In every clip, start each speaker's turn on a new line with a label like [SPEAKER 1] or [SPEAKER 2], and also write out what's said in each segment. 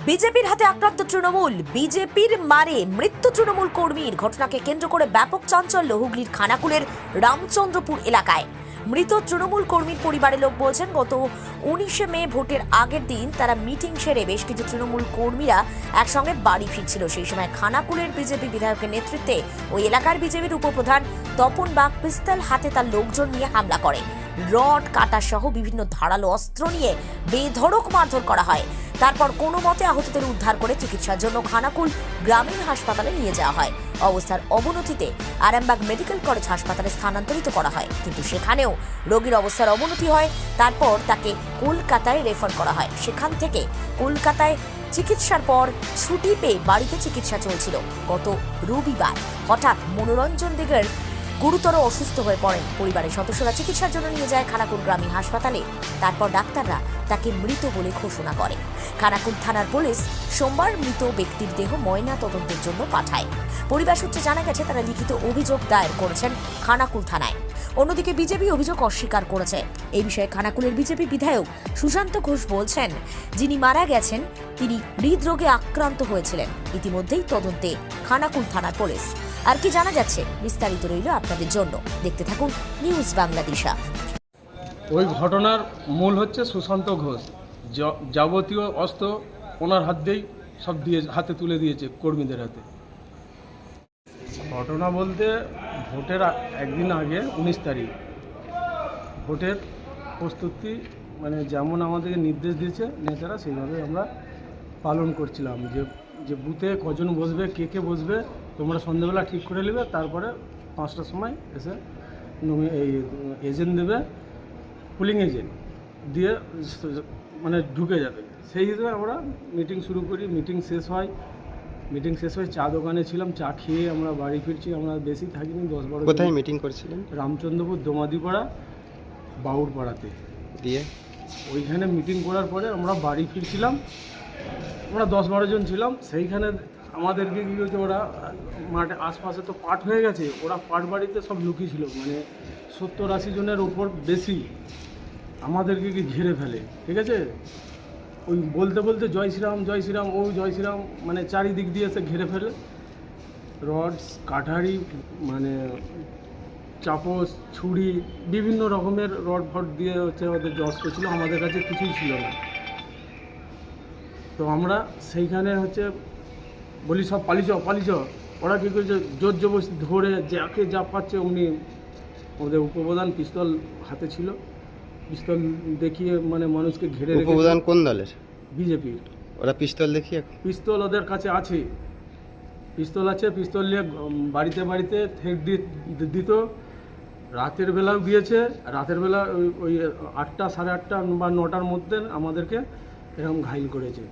[SPEAKER 1] বিজেপির হাতে আক্রান্ত তৃণমূল, বিজেপির মারে মৃত্যু তৃণমূল কর্মীর। ঘটনাকে কেন্দ্র করে ব্যাপক চাঞ্চল্য হুগলির খানাকুলের রামচন্দ্রপুর এলাকায়। মৃত তৃণমূল কর্মীর পরিবারের লোক বলছেন, গত 19শে মে ভোটের আগের দিন তারা মিটিং সেরে বেশ কিছু তৃণমূল কর্মীরা একসঙ্গে বাড়ি ফিরছিল। সেই সময় খানাকুলের বিজেপি বিধায়কের নেতৃত্বে ওই এলাকার বিজেপির উপপ্রধান তপন বাগ পিস্তল হাতে তার লোকজন নিয়ে হামলা করে। রড কাটা সহ বিভিন্ন ধারালো অস্ত্র নিয়ে বেধড়ক মারধর করা হয়। তারপর কোনো মতে আহতদের উদ্ধার করে চিকিৎসার জন্য খানাকুল গ্রামীণ হাসপাতালে নিয়ে যাওয়া হয়। অবস্থার অবনতিতে আরামবাগ মেডিকেল কলেজ হাসপাতালে স্থানান্তরিত করা হয়, কিন্তু সেখানেও রোগীর অবস্থার অবনতি হয়। তারপর তাকে কলকাতায় রেফার করা হয়। সেখান থেকে কলকাতায় চিকিৎসার পর ছুটি পেয়ে বাড়িতে চিকিৎসা চলছিল। গত রবিবার হঠাৎ মনোরঞ্জন দিগের গুরুতর অসুস্থ হয়ে পড়েন। পরিবারের সদস্যরা চিকিৎসার জন্য নিয়ে যায় খানাকুল গ্রামীণ হাসপাতালে। তারপর ডাক্তাররা তাকে মৃত বলে ঘোষণা করে। খানাকুল থানার পুলিশ সোমবার মৃত ব্যক্তির দেহ ময়না তদন্তের জন্য পাঠায়। পরিবার সূত্রে জানা গেছে, তারা লিখিত অভিযোগ দায়ের করেছেন খানাকুল থানায়। অন্যদিকে বিজেপি অভিযোগ অস্বীকার করেছে। এই বিষয়ে খানাকুলের বিজেপি বিধায়ক সুশান্ত ঘোষ বলছেন, যিনি মারা গেছেন তিনি হৃদরোগে আক্রান্ত হয়েছিলেন। ইতিমধ্যেই তদন্তে খানাকুল থানার পুলিশ। আর কি জানা যাচ্ছে বিস্তারিত রইল আপনাদের জন্য, দেখতে থাকুন নিউজ বাংলাদেশা।
[SPEAKER 2] ওই ঘটনার মূল হচ্ছে সুশান্ত ঘোষ। যাবতীয় অস্ত্র ওনার হাত দিয়েই সব হাতে তুলে দিয়েছে কর্মীদের হাতে। ঘটনা বলতে ভোটের একদিন আগে 19 তারিখ ভোটের প্রস্তুতি যেমন আমাদেরকে নির্দেশ দিয়েছে নেতারা, সেইভাবে আমরা পালন করছিলাম। যে বুথে কজন বসবে, কে বসবে তোমরা সন্ধ্যাবেলা ঠিক করে নেবে। তারপরে 5টার সময় এসে এই এজেন্ট দেবে, পুলিং এজেন্ট দিয়ে ঢুকে যাবে। সেই হিসেবে আমরা মিটিং শুরু করি। মিটিং শেষ হয় চা দোকানে ছিলাম, চা খেয়ে আমরা বাড়ি ফিরছি। আমরা বেশি থাকিনি, 10-12।
[SPEAKER 3] কোথায় মিটিং করেছিলেন?
[SPEAKER 2] রামচন্দ্রপুর দোমাদিপাড়া বাউরপাড়াতে।
[SPEAKER 3] দিয়ে
[SPEAKER 2] ওইখানে মিটিং করার পরে আমরা বাড়ি ফিরছিলাম। আমরা 10-12 জন ছিলাম। সেইখানে আমাদেরকে কী হয়েছে, ওরা মাঠে আশপাশে তো পাট হয়ে গেছে, ওরা পাট বাড়িতে সব লুকিয়েছিল। 70-80 জনের ওপর বেশি আমাদেরকে ঘিরে ফেলে। ঠিক আছে, ওই বলতে জয় শ্রীরাম জয় শ্রীরাম, ও জয় শ্রীরাম, চারিদিক দিয়ে এসে ঘিরে ফেলে। রডস, কাঠারি, চাপস, ছুরি, বিভিন্ন রকমের রড ফড দিয়ে ওদের অস্ত্র ছিল। আমাদের কাছে কিছুই ছিল না। তো আমরা সেইখানে বলি সব পালিচ। ওরা কী করেছে, জোর জবরদস্তি ধরে যাকে যা পাচ্ছে উনি, ওদের উপপ্রধান পিস্তল হাতে ছিল, পিস্তল দেখিয়ে মানুষকে ঘিরে রেখে।
[SPEAKER 3] উপপ্রধান কোন দলের?
[SPEAKER 2] বিজেপি।
[SPEAKER 3] ওরা পিস্তল দেখিয়ে?
[SPEAKER 2] পিস্তল ওদের কাছে আছে, পিস্তল নিয়ে বাড়িতে থেট দিত। রাতের বেলাও দিয়েছে। রাতের বেলা ওই 8টা, 8:30 বা 9টার মধ্যে আমাদেরকে এরকম ঘাইল করেছে।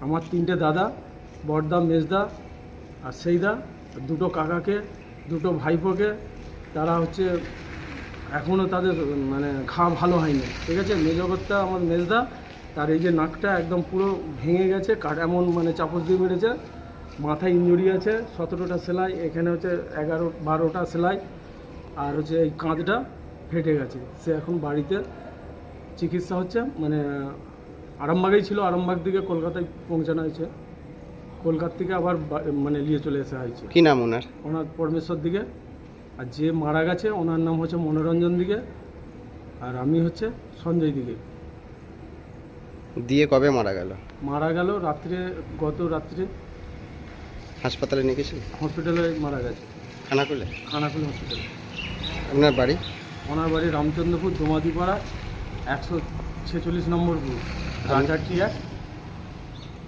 [SPEAKER 2] আমার 3টে দাদা, বড়দা, মেজদা আর সেইদা, 2টো কাকাকে, 2টো ভাইপোকে। তারা এখনও তাদের ঘা ভালো হয়নি। ঠিক আছে, মেজগরটা আমার মেজদা, তার এই যে নাকটা একদম পুরো ভেঙে গেছে, এমন চাপস দিয়ে মেরেছে। মাথায় ইঞ্জুরি আছে, 17টা সেলাই, এখানে 11-12টা সেলাই, আর এই কাঁধটা ফেটে গেছে। সে এখন বাড়িতে চিকিৎসা হচ্ছে। আরামবাগেই ছিল, আরামবাগ দিকে কলকাতায় পৌঁছানো হয়েছে। কলকাতা থেকে আবার নিয়ে চলে আসা হয়েছে।
[SPEAKER 3] কী নাম ওনার?
[SPEAKER 2] ওনার পরমেশ্বর দিকে। আর যে মারা গেছে ওনার নাম মনোরঞ্জন দিকে, আর আমি সঞ্জয় দিকে।
[SPEAKER 3] দিয়ে কবে মারা গেল?
[SPEAKER 2] গত রাত্রে
[SPEAKER 3] হাসপাতালে নিয়ে গেছিল?
[SPEAKER 2] হসপিটালে মারা গেছে। খানাকুল হসপিটালে।
[SPEAKER 3] আপনার বাড়ি?
[SPEAKER 2] ওনার বাড়ি রামচন্দ্রপুর দোমাদিপাড়া 146 নম্বর বুথ, রাজাটিয়া।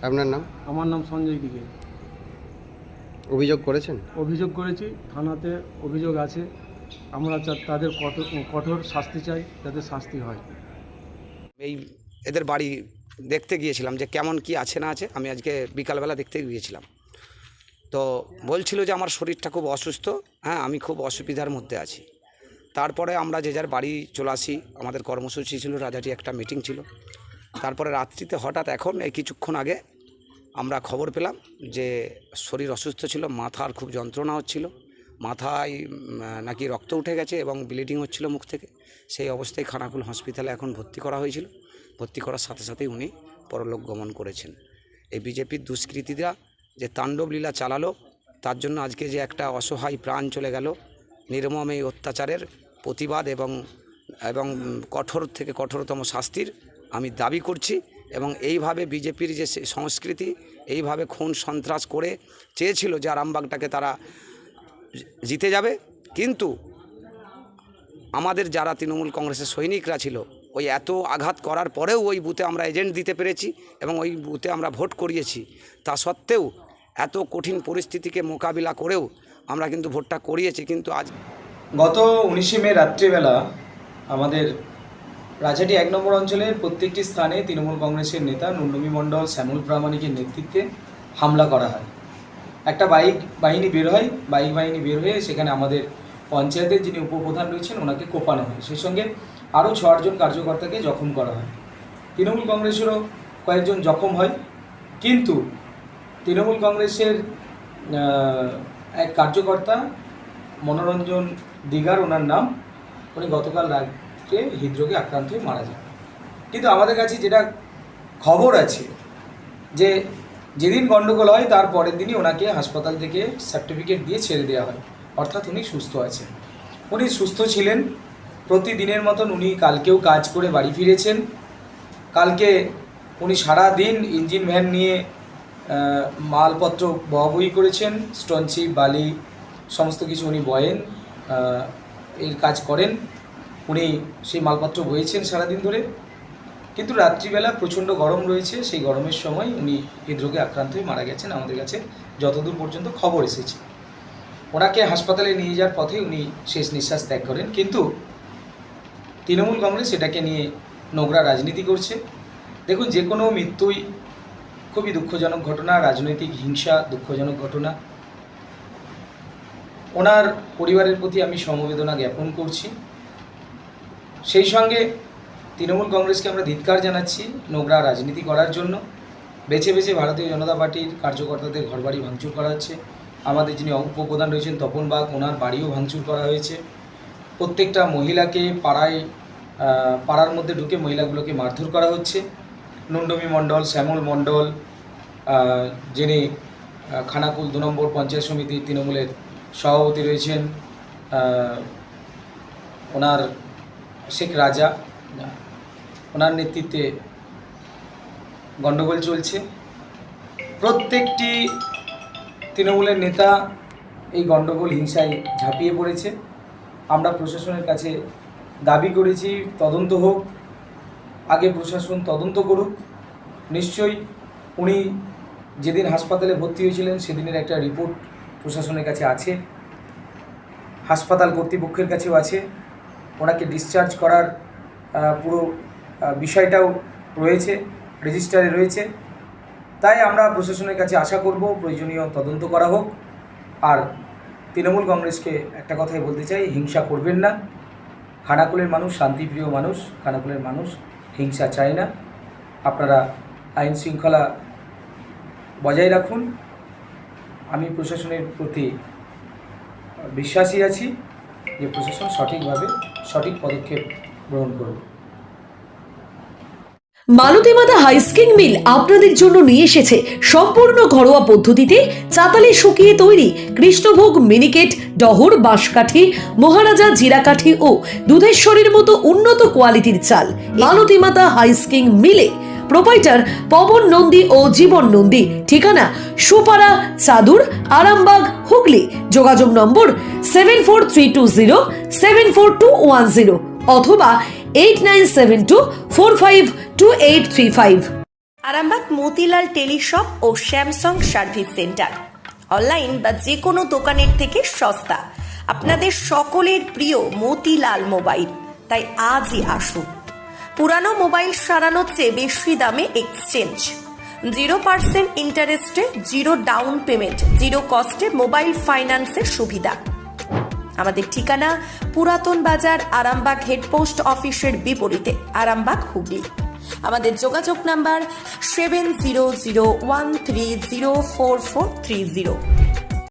[SPEAKER 3] আপনার নাম?
[SPEAKER 2] আমার নাম সঞ্জয় দিকে।
[SPEAKER 3] অভিযোগ করেছেন?
[SPEAKER 2] অভিযোগ করেছি, থানাতে অভিযোগ আছে। আমরা তাদের কঠোর শাস্তি চাই, যাতে শাস্তি হয়।
[SPEAKER 4] এদের বাড়ি দেখতে গিয়েছিলাম যে কেমন কি আছে না আছে। আমি আজকে বিকালবেলা দেখতে গিয়েছিলাম। তো বলছিল যে আমার শরীরটা খুব অসুস্থ, হ্যাঁ, আমি খুব অসুবিধার মধ্যে আছি। তারপরে আমরা যে যার বাড়ি চলে আসি। আমাদের কর্মসূচি ছিল, রাজাটি একটা মিটিং ছিল। তারপরে রাত্রিতে হঠাৎ এখন এই কিছুক্ষণ আগে আমরা খবর পেলাম যে শরীর অসুস্থ ছিল, মাথার খুব যন্ত্রণা হচ্ছিল, মাথায় নাকি রক্ত উঠে গেছে এবং ব্লিডিং হচ্ছিল মুখ থেকে। সেই অবস্থায় খানাকুল হসপিটালে এখন ভর্তি করা হয়েছিল। ভর্তি করার সাথে সাথেই উনি পরলোক গমন করেছেন। এই বিজেপির দুষ্কৃতীরা যে তাণ্ডব লীলা চালালো, তার জন্য আজকে যে একটা অসহায় প্রাণ চলে গেল, নির্মম এই অত্যাচারের প্রতিবাদ এবং কঠোর থেকে কঠোরতম শাস্তির আমি দাবি করছি। এবং এইভাবে বিজেপির যে সংস্কৃতি, এইভাবে খুন সন্ত্রাস করে চেয়েছিল যে আরামবাগটাকে তারা জিতে যাবে, কিন্তু আমাদের যারা তৃণমূল কংগ্রেসের সৈনিকরা ছিল, ওই এত আঘাত করার পরেও ওই বুথে আমরা এজেন্ট দিতে পেরেছি এবং ওই বুথে আমরা ভোট করিয়েছি। তা সত্ত্বেও এত কঠিন পরিস্থিতিকে মোকাবিলা করেও আমরা কিন্তু ভোটটা করিয়েছি। কিন্তু আজ
[SPEAKER 5] গত 19শে মে রাত্রিবেলা আমাদের রাজাটি 1 নম্বর অঞ্চলের প্রত্যেকটি স্থানে তৃণমূল কংগ্রেসের নেতা নন্দমী মণ্ডল, শ্যামল প্রামাণিকের নেতৃত্বে হামলা করা হয়। একটা বাইক বাহিনী বের হয়ে সেখানে আমাদের পঞ্চায়েতের যিনি উপপ্রধান রয়েছেন ওনাকে কোপানো হয়। সেই সঙ্গে আরও 6 জন কার্যকর্তাকে জখম করা হয়। তৃণমূল কংগ্রেসেরও কয়েকজন জখম হয়, কিন্তু তৃণমূল কংগ্রেসের এক কার্যকর্তা মনোরঞ্জন দিগার ওনার নাম, উনি গতকাল রাত্রে হৃদরোগে আক্রান্ত হয়ে মারা যান। কিন্তু আমাদের কাছে যেটা খবর আছে যে যেদিন গণ্ডগোল হয় তার পরের দিনই ওনাকে হাসপাতাল থেকে সার্টিফিকেট দিয়ে ছেড়ে দেওয়া হয়, অর্থাৎ উনি সুস্থ আছেন। উনি সুস্থ ছিলেন, প্রতিদিনের মতন উনি কালকেও কাজ করে বাড়ি ফিরেছেন। কালকে উনি সারা দিন ইঞ্জিন ভ্যান নিয়ে মালপত্র বহবহি করেছেন, স্টোন চিপ, বালি সমস্ত কিছু উনি বয়েন, এর কাজ করেন। উনি সেই মালপত্র বয়েছেন সারাদিন ধরে, কিন্তু রাত্রিবেলা প্রচণ্ড গরম রয়েছে, সেই গরমের সময় উনি হৃদরোগে আক্রান্ত হয়ে মারা গেছেন। আমাদের কাছে যতদূর পর্যন্ত খবর এসেছে, ওনাকে হাসপাতালে নিয়ে যাওয়ার পথে উনি শেষ নিঃশ্বাস ত্যাগ করেন। কিন্তু তৃণমূল কংগ্রেস এটাকে নিয়ে নোংরা রাজনীতি করছে। দেখুন, যে কোনো মৃত্যুই খুবই দুঃখজনক ঘটনা, রাজনৈতিক হিংসা দুঃখজনক ঘটনা। ওনার পরিবারের প্রতি আমি সমবেদনা জ্ঞাপন করছি। সেই সঙ্গে তৃণমূল কংগ্রেসকে আমরা ধিক্কার জানাচ্ছি নোংরা রাজনীতি করার জন্য। বেছে বেছে ভারতীয় জনতা পার্টির কার্যকর্তাদের ঘরবাড়ি ভাঙচুর করা হচ্ছে। আমাদের যিনি উপপ্রধান রয়েছেন তপন বাগ, ওনার বাড়িও ভাঙচুর করা হয়েছে। প্রত্যেকটা মহিলাকে পাড়ার মধ্যে ঢুকে মহিলাগুলোকে মারধর করা হচ্ছে। নন্দমী মণ্ডল, শ্যামল মণ্ডল, যিনি খানাকুল 2 নম্বর পঞ্চায়েত সমিতির তৃণমূলের সভাপতি রয়েছেন, ওনার শেখ রাজা, ওনার নেতৃত্বে গণ্ডগোল চলছে। প্রত্যেকটি তৃণমূলের নেতা এই গণ্ডগোল হিংসায় ঝাঁপিয়ে পড়েছে। আমরা প্রশাসনের কাছে দাবি করেছি তদন্ত হোক, আগে প্রশাসন তদন্ত করুক। নিশ্চয়ই উনি যেদিন হাসপাতালে ভর্তি হয়েছিলেন সেদিনের একটা রিপোর্ট প্রশাসনের কাছে আছে, হাসপাতাল কর্তৃপক্ষের কাছেও আছে। ওনাকে ডিসচার্জ করার পুরো বিষয়টাও রয়েছে, রেজিস্টারে রয়েছে। তাই আমরা প্রশাসনের কাছে আশা করব প্রয়োজনীয় তদন্ত করা হোক। আর তৃণমূল কংগ্রেসকে একটা কথাই বলতে চাই, হিংসা করবেন না। খানাকুলের মানুষ শান্তিপ্রিয় মানুষ, খানাকুলের মানুষ হিংসা চায় না। আপনারা আইন শৃঙ্খলা বজায় রাখুন। আমি প্রশাসনের প্রতি বিশ্বাসী আছি যে প্রশাসন সঠিকভাবে সঠিক পদক্ষেপ গ্রহণ করবে।
[SPEAKER 1] মালতীমাতা হাইস্কিং মিল আপনাদের জন্য নিয়ে এসেছে সম্পূর্ণ ঘরোয়া পদ্ধতিতে চাতালে শুকিয়ে তৈরি কৃষ্ণভোগ মিনিকেট, ডহর, বাঁশকাঠি, মহারাজা জিরাকাঠি ও দুধেশ্বরীর মতো উন্নত কোয়ালিটির চাল। মালতীমাতা হাইস্কিং মিলে প্রোপাইটার পবন নন্দী ও জীবন নন্দী। ঠিকানা সুপারা, চাদুর, আরামবাগ, হুগলি। যোগাযোগ নম্বর 7432074210 অথবা 8972452835। আরামবাগ মতিলাল টেলিশপ ও স্যামসাং সার্ভিস সেন্টার অনলাইন বা যে কোনো দোকানের থেকে সস্তা। আপনাদের সকলের প্রিয় মতিলাল মোবাইল, তাই আজই আসুন। পুরানো মোবাইল সারানোর চেয়ে বেশি দামে এক্সচেঞ্জ, 0% ইন্টারেস্টে, 0 ডাউন পেমেন্ট, 0 কস্টে মোবাইল ফাইন্যান্সের সুবিধা। আমাদের ঠিকানা পুরাতন বাজার, আরামবাগ হেডপোস্ট অফিসের বিপরীতে, আরামবাগ, হুগলি। আমাদের যোগাযোগ নাম্বার 7001304430।